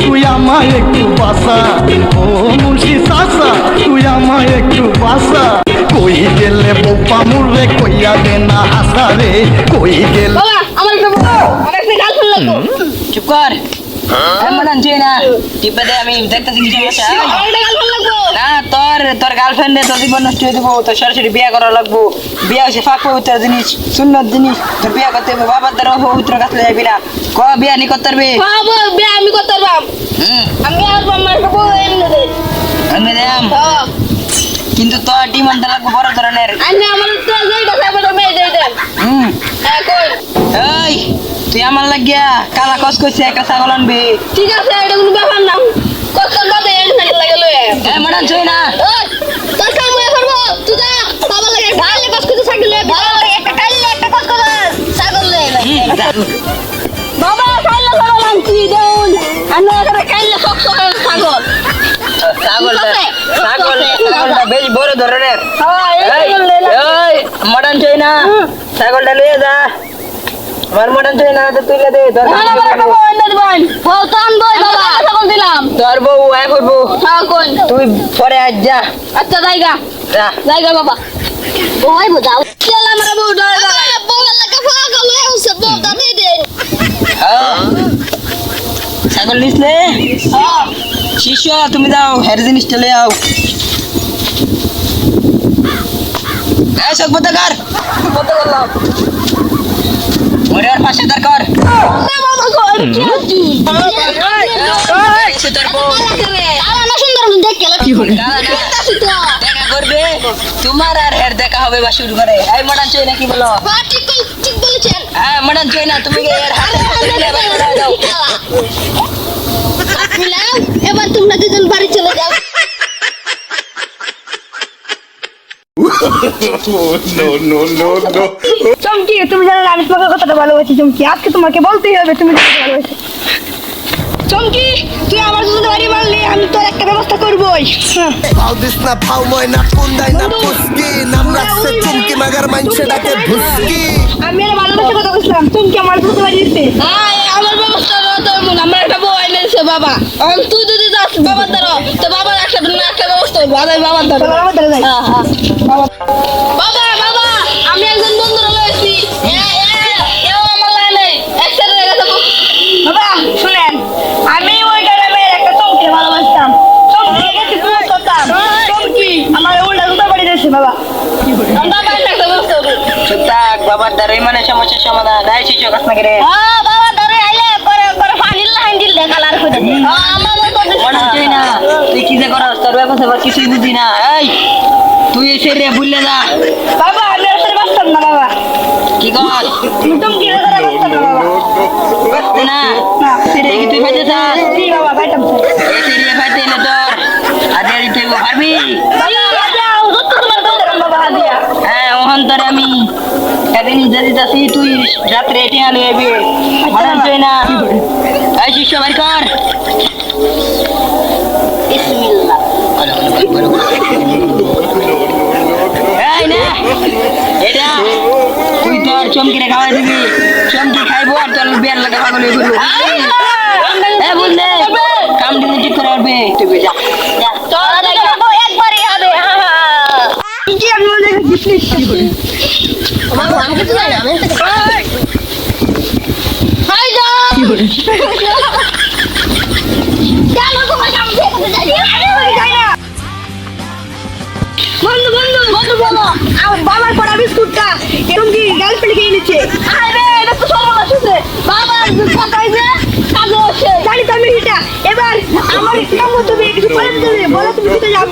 তুই আমায় একটু বাসা, ও মুন্সি চাচা তুই আমায় একটু বাসা। কই গেলে বোপা মুরে কইয়া দে না হাসা রে, কই গেলে বাবা আমার একটা গার্লফ্রেন্ড লাগবো। চুপ কর। মডান তুই না টিপে দে, আমি দেখতেছি কি সমস্যা। আমার একটা গার্লফ্রেন্ড লাগবো না তোর গার্লফ্রেন্ডে তোর জীবন নষ্ট হয়ে দেবো, তোর সরাসরি বিয়ে করা লাগবো। বিয়ে হচ্ছে ফাঁক পবিত্র জিনিস, সুন্নত জিনিস, তোর বিয়ে করতে হবে। বাবার দ্বারা পবিত্র কাছে যাবি না, ক বিয়ে নি করতে পারবি? বাবা বিয়ে আমি করতে পারবাম। আমি আর আমার একটা বউ এনে দে। আমি দেম, কিন্তু তোর ডিমান্ডটা লাগবে বড় ধরনের। আমি আমার তো যেটা চাইবো মেয়ে দিয়ে দেন। হ্যাঁ কই এই তুই আমার লাগিয়া কালা কস কইছে একটা ছাগল আনবি। ঠিক আছে, এটা কোনো ব্যাপার না। কষ্ট বাদে এর সাইকেল লাগে লয়ে মডান তুই না তোর কাম হয়ে করবো। তুই যা বাবা লাগে ঢালে কষ্ট করে সাইকেল লয়ে বাবা লাগে একটা কাইলে একটা কষ্ট করে ছাগল লয়ে বাবা কাইলে ছাগল আনছি দেউন। আমি একটা কাইলে কষ্ট করে ছাগল ছাগলটা বেশ বড় ধরনের। হ্যাঁ এই মডান তুই না ছাগলটা লয়ে যা। আমার মডান তুই না তো তুই দে তোর তোর বউ আয় করবো। তুই পরে আজ যা। আচ্ছা জায়গা যা জায়গা বাবা ওই বুঝাও চল আমরা বউ ডরা বউ লাগা পাগল হয়ে হচ্ছে বউ দাদি দে ছাগল নিসলে শিষ্য তুমি যাও হের জিনিসটা লয়ে আও। এই সব পতাকার কত করলাম ওরে আর পাশে দরকার বাবা কর কি হচ্ছে সে তোর বউ আলা সুন্দর দেখে কি হল দেখা করবে তোমার আর হের দেখা হবে বা শুরু করে। এই মডান চই না কি বলো? ঠিক বলেছেন। হ্যাঁ মডান চই না তুমি এর হাতে ধরে দাও। মিলাও এবার তোমরা দুজন বাড়ি চলে যাও। চমকি তুমি জানো না আমি তোমাকে কতটা ভালোবাসি। চমকি আজকে তোমাকে বলতেই হবে তুমি আমাকে ভালোবাসি। চমকি তুই আমার যদি বাড়ি মারলি আমি তোর একটা ব্যবস্থা করবোই। ভাও দিস না ভাও ময়না কোন দেয় না পুস্কি নাম রাখছে চুমকি মাগার মাইনছে ডাকে ভুসকি। আমি এর ভালোবাসা কথা বলছিলাম চমকি আমার বুঝতে পারিস আমার ব্যবস্থা তো আমরা একটা বউ এনেছে বাবা। তুই যদি যাস বাবার দ্বারা তো বাবার একসাথে না একটা ব্যবস্থা করবো। আদায় বাবার দ্বারা আমার দ্বারা যাই। বাবা বাবা আমি একজন বন্ধুরা লয়েছি আমার লাইনে একসাথে গেছে। বাবা শুনেন আমি ওই গ্রামের একটা চমকি ভালোবাসতাম। চমকি গেছি খুব করতাম। চমকি আমার উল্টা জুতা বাড়ি দিয়েছে বাবা। বাবা একটা ব্যবস্থা করবো। চুপ থাক, বাবার দ্বারাই মানে সমস্যার সমাধান। এই শিষ্য কাজ না করে বাবা ধরে আইলে করে করে পানির লাইন দিল কালার করে দে আমার মডান চই না তুই কি যে করস তোর ব্যবস্থা কিছুই বুঝি না। এই তুই এসে রে ভুলে যা। বাবা আমি আসলে বাঁচতাম না বাবা। কি কর চমকি ধরে বাঁচতাম না বাবা। বুঝতে না সেরে কি তুই ফাইতে চাস? জি বাবা বাইতাম এই সেরে ফাইতে এলে তোর আজকে দিতে পারবি? হ্যাঁ ওখান তোর আমি একদিন যদি যাচ্ছি তুই রাত্রে এটি আলো এবি মডান চই না। এই শিষ্য বাড়ি কর। বিসমিল্লাহ এই না এটা তুই তোর চমকিরে খাওয়াই দিবি। চমকি খাইবো আর তোর বিয়ার লাগা পাগল হয়ে ঘুরবো। বুঝলে কাম দিলে ঠিক করে আসবে। তুই যা যা তোর একবারই হবে। কি আমি মনে প্লিজ কি করি বাবা আমি কিছু জানি না আমি হাই যা কি করি কেন তোমার কাম দেখতে যাই আমি যাই না। বন্ধু বন্ধু বন্ধু বলো আমার বাবার পড়া বিস্কুটটা এরকম কি গার্লফ্রেন্ড খেয়ে নিচ্ছে। আরে এটা তো সর্বনাশ হচ্ছে। বাবা কথাই যে কাজে হচ্ছে জানি তো আমি এটা এবার আমার কাম তুমি কিছু করে দেবে বলো তুমি কোথায় যাও।